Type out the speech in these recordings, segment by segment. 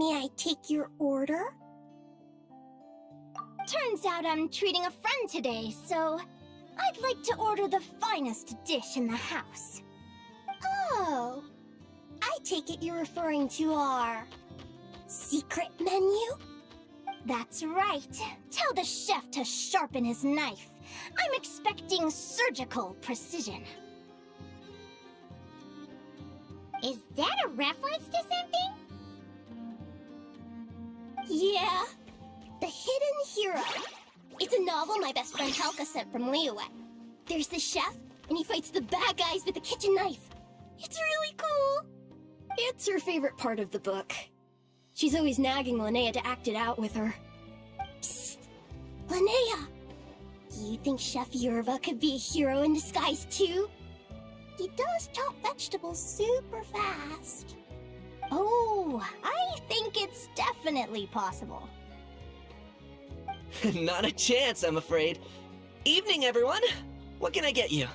May I take your order? Turns out I'm treating a friend today, so I'd like to order the finest dish in the house. Oh, I take it you're referring to our secret menu? That's right. Tell the chef to sharpen his knife. I'm expecting surgical precision. Is that a reference to something? Yeah, The Hidden Hero. It's a novel my best friend Helka sent from Linnea. There's the chef, and he fights the bad guys with a kitchen knife. It's really cool. It's her favorite part of the book. She's always nagging Linnea to act it out with her. Psst! Linnea! Do you think Chef Yerva could be a hero in disguise too? He does chop vegetables super fast. Oh, I think it's definitely possible. Not a chance, I'm afraid. Evening, everyone! What can I get you?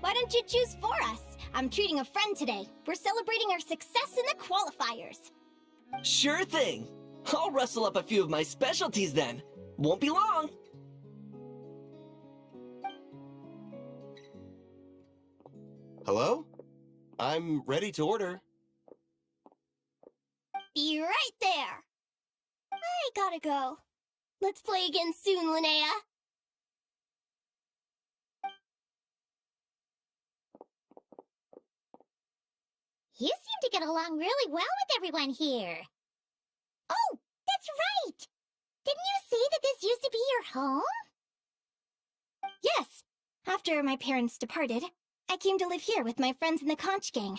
Why don't you choose for us? I'm treating a friend today. We're celebrating our success in the qualifiers. Sure thing! I'll rustle up a few of my specialties then. Won't be long! Hello? I'm ready to order. Be right there. I gotta go. Let's play again soon, Linnea. You seem to get along really well with everyone here. Oh, that's right! Didn't you say that this used to be your home? Yes. After my parents departed, I came to live here with my friends in the conch gang.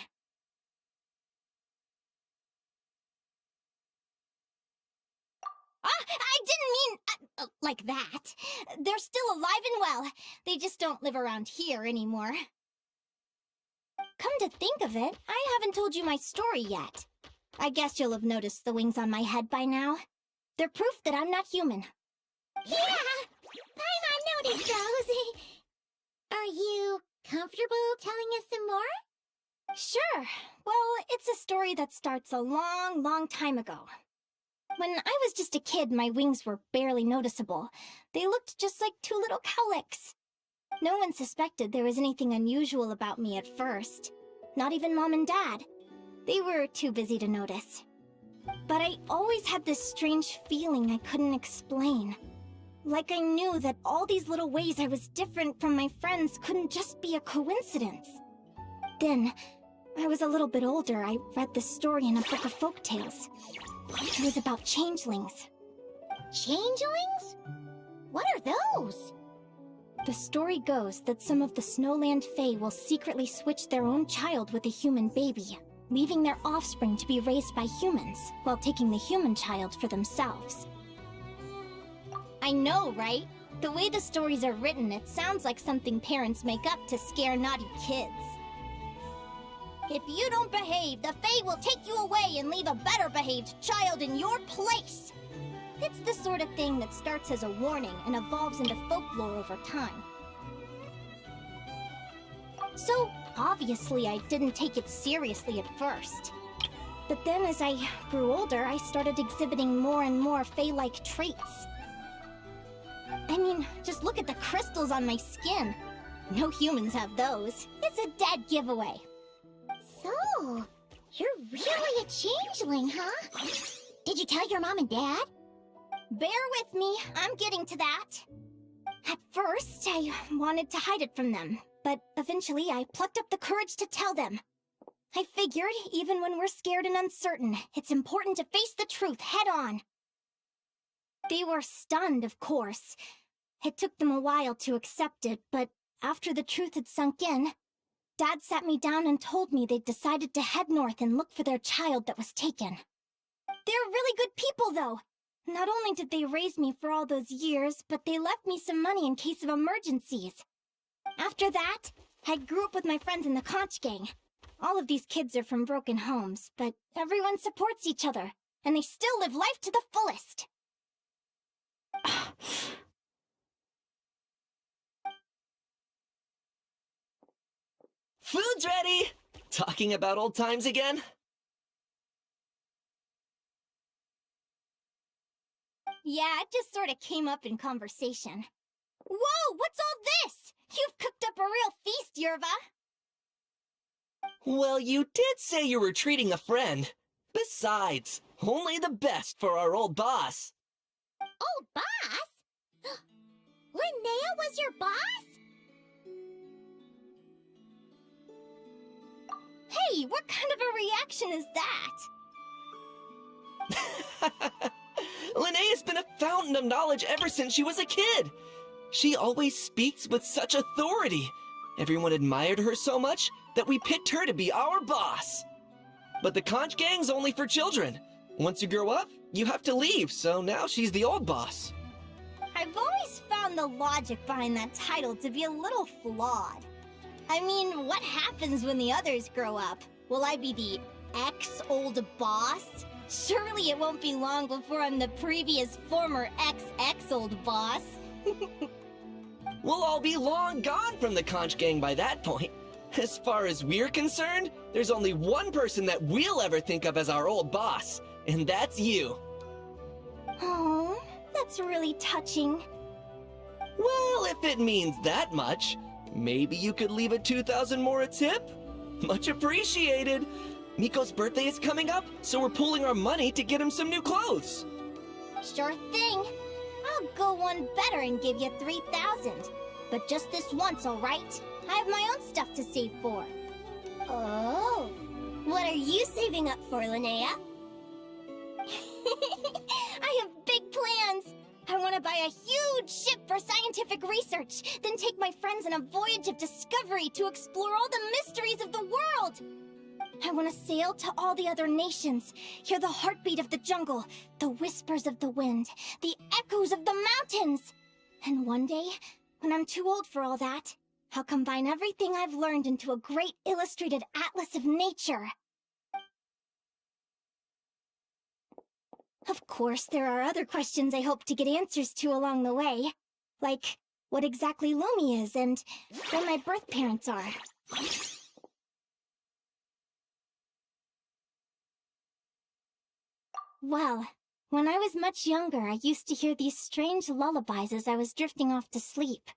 I didn't mean like that. They're still alive and well. They just don't live around here anymore. Come to think of it, I haven't told you my story yet. I guess you'll have noticed the wings on my head by now. They're proof that I'm not human. Yeah! Paimon noticed those. Are you comfortable telling us some more? Sure. Well, it's a story that starts a long, long time ago. When I was just a kid, my wings were barely noticeable. They looked just like two little cowlicks. No one suspected there was anything unusual about me at first. Not even Mom and Dad. They were too busy to notice. But I always had this strange feeling I couldn't explain. Like I knew that all these little ways I was different from my friends couldn't just be a coincidence. Then, when I was a little bit older, I read this story in a book of folktales. It was about changelings. Changelings? What are those? The story goes that some of the Snowland Fae will secretly switch their own child with a human baby, leaving their offspring to be raised by humans, while taking the human child for themselves. I know, right? The way the stories are written, it sounds like something parents make up to scare naughty kids. If you don't behave, the Fae will take you away and leave a better-behaved child in your place. It's the sort of thing that starts as a warning and evolves into folklore over time. So, obviously, I didn't take it seriously at first. But then as I grew older, I started exhibiting more and more Fae-like traits. I mean, just look at the crystals on my skin. No humans have those. It's a dead giveaway. So, you're really a changeling, huh? Did you tell your mom and dad? Bear with me, I'm getting to that. At first, I wanted to hide it from them, but eventually I plucked up the courage to tell them. I figured, even when we're scared and uncertain, it's important to face the truth head on. They were stunned, of course. It took them a while to accept it, but after the truth had sunk in, Dad sat me down and told me they'd decided to head north and look for their child that was taken. They're really good people, though. Not only did they raise me for all those years, but they left me some money in case of emergencies. After that, I grew up with my friends in the conch gang. All of these kids are from broken homes, but everyone supports each other, and they still live life to the fullest. Food's ready! Talking about old times again? Yeah, it just sort of came up in conversation. Whoa, what's all this? You've cooked up a real feast, Yerva. Well, you did say you were treating a friend. Besides, only the best for our old boss. Old boss? Linnea was your boss? Hey, what kind of a reaction is that? Linnea's been a fountain of knowledge ever since she was a kid. She always speaks with such authority. Everyone admired her so much that we picked her to be our boss. But the conch gang's only for children. Once you grow up, you have to leave, so now she's the old boss. I've always found the logic behind that title to be a little flawed. I mean, what happens when the others grow up? Will I be the ex-old boss? Surely it won't be long before I'm the previous former ex-old boss. We'll all be long gone from the conch gang by that point. As far as we're concerned, there's only one person that we'll ever think of as our old boss, and that's you. Oh, that's really touching. Well, if it means that much, maybe you could leave a 2,000 more a tip? Much appreciated. Miko's birthday is coming up, so we're pooling our money to get him some new clothes. Sure thing. I'll go one better and give you 3,000. But just this once, all right? I have my own stuff to save for. Oh. What are you saving up for, Linnea? I have big plans. I want to buy a huge ship for scientific research, then take my friends on a voyage of discovery to explore all the mysteries of the world. I want to sail to all the other nations, hear the heartbeat of the jungle, the whispers of the wind, the echoes of the mountains. And one day, when I'm too old for all that, I'll combine everything I've learned into a great illustrated atlas of nature. Of course, there are other questions I hope to get answers to along the way. Like, what exactly Lumi is and where my birth parents are. Well, when I was much younger, I used to hear these strange lullabies as I was drifting off to sleep.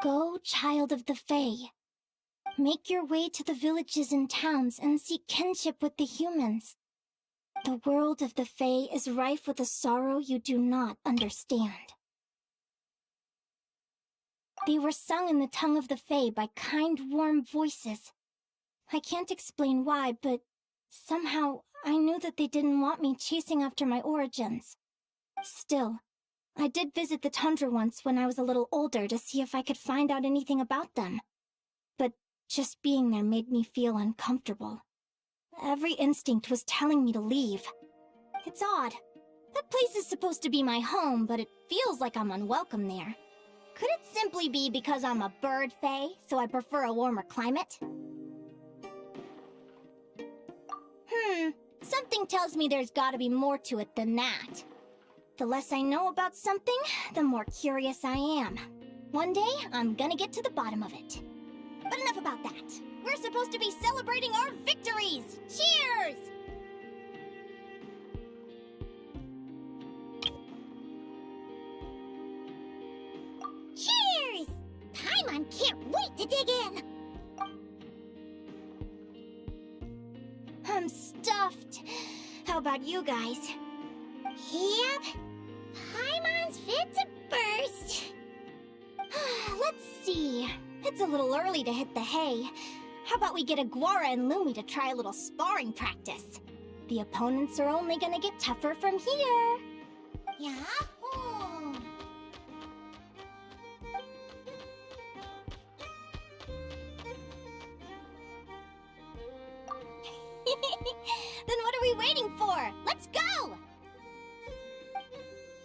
Go, child of the Fae. Make your way to the villages and towns and seek kinship with the humans. The world of the Fae is rife with a sorrow you do not understand. They were sung in the tongue of the Fae by kind, warm voices. I can't explain why, but somehow I knew that they didn't want me chasing after my origins. Still, I did visit the tundra once when I was a little older to see if I could find out anything about them. But just being there made me feel uncomfortable. Every instinct was telling me to leave. It's odd. That place is supposed to be my home, but it feels like I'm unwelcome there. Could it simply be because I'm a bird fae, so I prefer a warmer climate? Something tells me there's gotta be more to it than that. The less I know about something, the more curious I am. One day, I'm gonna get to the bottom of it. But enough about that. We're supposed to be celebrating our victories! Cheers! Cheers! Paimon can't wait to dig in! I'm stuffed. How about you guys? Yep. Paimon's fit to burst. Let's see. It's a little early to hit the hay. How about we get Aguara and Lumi to try a little sparring practice? The opponents are only gonna get tougher from here. Yahoo! Then what are we waiting for?